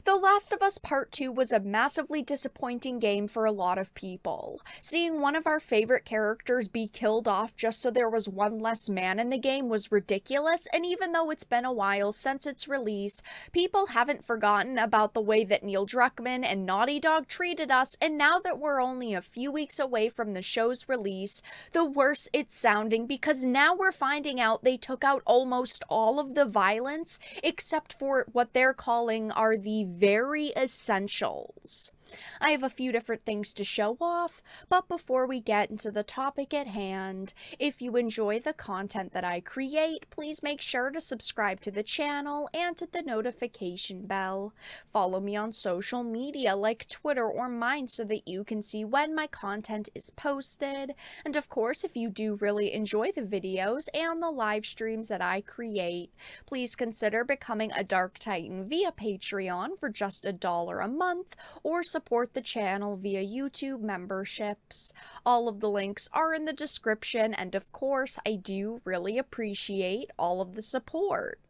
The Last of Us Part 2 was a massively disappointing game for a lot of people. Seeing one of our favorite characters be killed off just so there was one less man in the game was ridiculous, and even though it's been a while since its release, people haven't forgotten about the way that Neil Druckmann and Naughty Dog treated us, and now that we're only a few weeks away from the show's release, the worse it's sounding because now we're finding out they took out almost all of the violence except for what they're calling are the very essentials. I have a few different things to show off, but before we get into the topic at hand, if you enjoy the content that I create, please make sure to subscribe to the channel and hit the notification bell. Follow me on social media like Twitter or mine so that you can see when my content is posted. And of course, if you do really enjoy the videos and the live streams that I create, please consider becoming a Dark Titan via Patreon for just $1 a month, or support the channel via YouTube memberships. All of the links are in the description, and of course, I do really appreciate all of the support.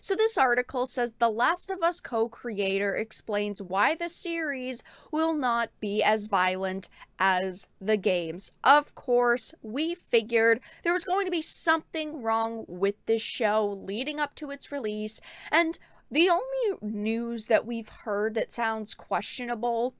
So this article says The Last of Us co-creator explains why the series will not be as violent as the games. Of course, we figured there was going to be something wrong with this show leading up to its release, and the only news that we've heard that sounds questionable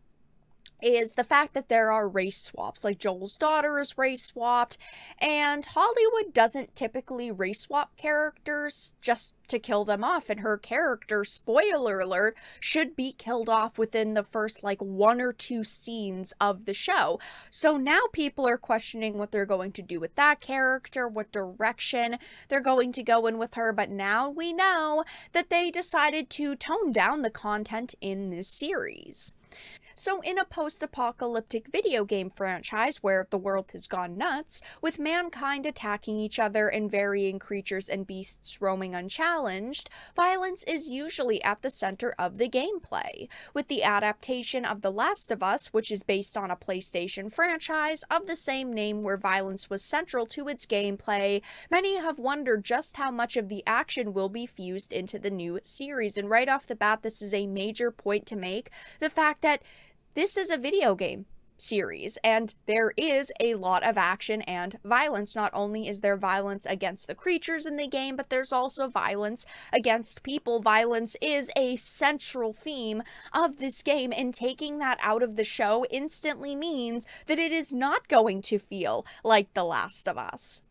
is the fact that there are race swaps, like Joel's daughter is race swapped, and Hollywood doesn't typically race swap characters just to kill them off, and her character, spoiler alert, should be killed off within the first like 1 or 2 scenes of the show. So now people are questioning what they're going to do with that character, what direction they're going to go in with her, but now we know that they decided to tone down the content in this series. So in a post-apocalyptic video game franchise where the world has gone nuts, with mankind attacking each other and varying creatures and beasts roaming unchallenged, violence is usually at the center of the gameplay. With the adaptation of The Last of Us, which is based on a PlayStation franchise of the same name where violence was central to its gameplay, many have wondered just how much of the action will be fused into the new series. And right off the bat, this is a major point to make. The fact that this is a video game series, and there is a lot of action and violence. Not only is there violence against the creatures in the game, but there's also violence against people. Violence is a central theme of this game, and taking that out of the show instantly means that it is not going to feel like The Last of Us.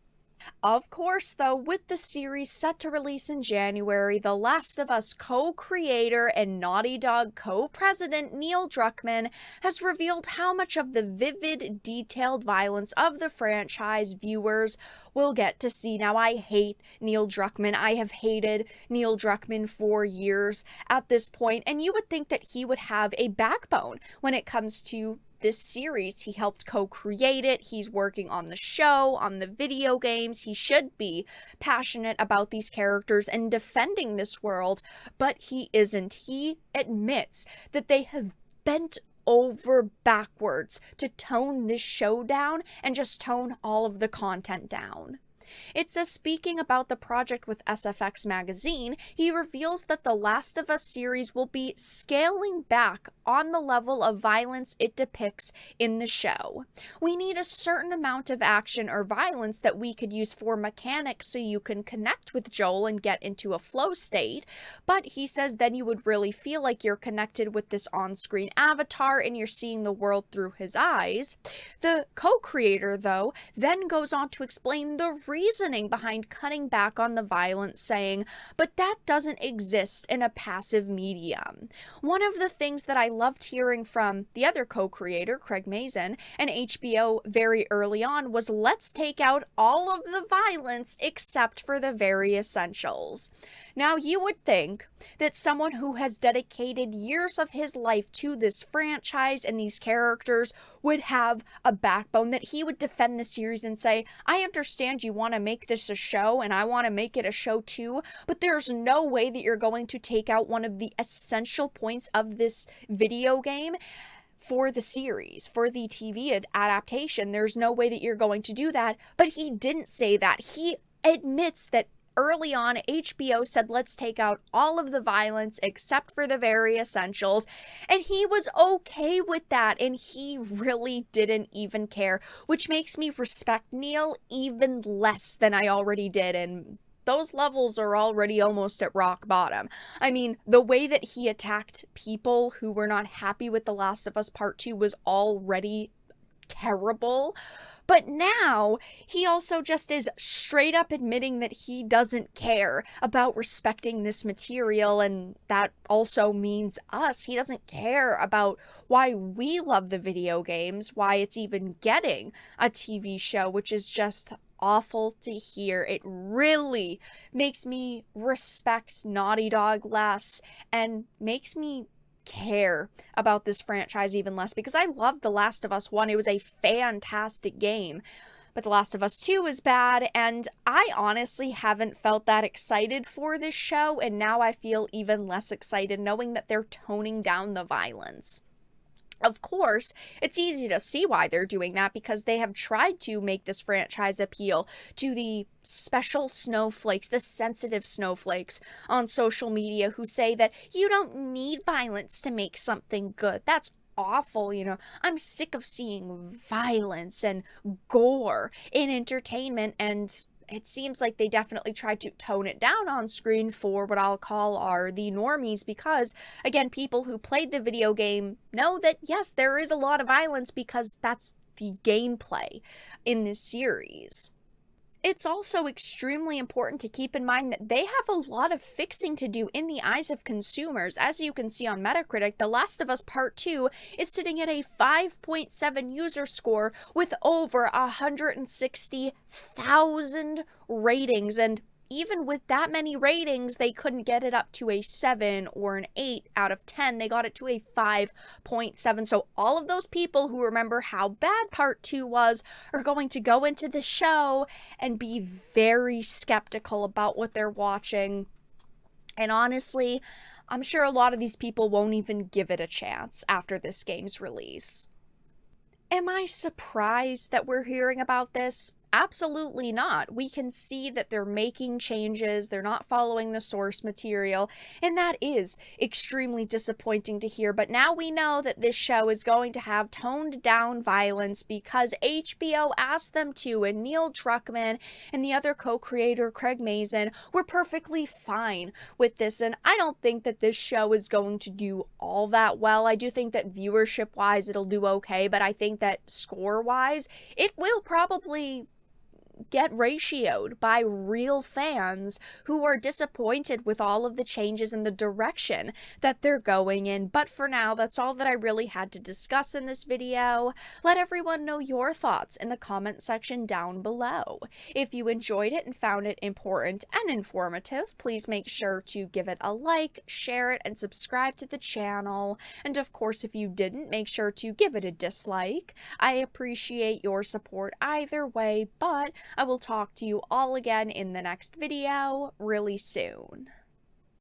Of course, though, with the series set to release in January, The Last of Us co-creator and Naughty Dog co-president Neil Druckmann has revealed how much of the vivid, detailed violence of the franchise viewers will get to see. Now, I hate Neil Druckmann. I have hated Neil Druckmann for years at this point, and you would think that he would have a backbone when it comes to this series. He helped co-create it. He's working on the show, on the video games. He should be passionate about these characters and defending this world, but he isn't. He admits that they have bent over backwards to tone this show down and just tone all of the content down. It says, speaking about the project with SFX magazine, he reveals that the Last of Us series will be scaling back on the level of violence it depicts in the show. We need a certain amount of action or violence that we could use for mechanics so you can connect with Joel and get into a flow state, but he says then you would really feel like you're connected with this on-screen avatar and you're seeing the world through his eyes. The co-creator, though, then goes on to explain the reasoning behind cutting back on the violence, saying, but that doesn't exist in a passive medium. One of the things that I loved hearing from the other co-creator, Craig Mazin, and HBO very early on was, let's take out all of the violence except for the very essentials. Now, you would think that someone who has dedicated years of his life to this franchise and these characters would have a backbone, that he would defend the series and say, I understand you want to make this a show and I want to make it a show too, but there's no way that you're going to take out one of the essential points of this video game for the series, for the TV adaptation. There's no way that you're going to do that. But he didn't say that. He admits that early on, HBO said, let's take out all of the violence except for the very essentials. And he was okay with that. And he really didn't even care, which makes me respect Neil even less than I already did. And those levels are already almost at rock bottom. I mean, the way that he attacked people who were not happy with The Last of Us Part 2 was already terrible. But now he also just is straight up admitting that he doesn't care about respecting this material, and that also means us. He doesn't care about why we love the video games, why it's even getting a TV show, which is just awful to hear. It really makes me respect Naughty Dog less and makes me care about this franchise even less, because I loved The Last of Us 1. It was a fantastic game. But The Last of Us 2 is bad, and I honestly haven't felt that excited for this show, and now I feel even less excited knowing that they're toning down the violence. Of course, it's easy to see why they're doing that, because they have tried to make this franchise appeal to the special snowflakes, the sensitive snowflakes on social media who say that you don't need violence to make something good. That's awful, I'm sick of seeing violence and gore in entertainment, and it seems like they definitely tried to tone it down on screen for what I'll call are the normies, because, again, people who played the video game know that, yes, there is a lot of violence because that's the gameplay in this series. It's also extremely important to keep in mind that they have a lot of fixing to do in the eyes of consumers. As you can see on Metacritic, The Last of Us Part 2 is sitting at a 5.7 user score with over 160,000 ratings, and even with that many ratings, they couldn't get it up to a 7 or an 8 out of 10. They got it to a 5.7. So all of those people who remember how bad Part 2 was are going to go into the show and be very skeptical about what they're watching. And honestly, I'm sure a lot of these people won't even give it a chance after this game's release. Am I surprised that we're hearing about this? Absolutely not. We can see that they're making changes, they're not following the source material, and that is extremely disappointing to hear. But now we know that this show is going to have toned down violence because HBO asked them to, and Neil Druckmann and the other co-creator, Craig Mazin, were perfectly fine with this. And I don't think that this show is going to do all that well. I do think that viewership-wise it'll do okay, but I think that score-wise it will probably get ratioed by real fans who are disappointed with all of the changes in the direction that they're going in. But for now, that's all that I really had to discuss in this video. Let everyone know your thoughts in the comment section down below. If you enjoyed it and found it important and informative, please make sure to give it a like, share it, and subscribe to the channel. And of course, if you didn't, make sure to give it a dislike. I appreciate your support either way, but I will talk to you all again in the next video really soon.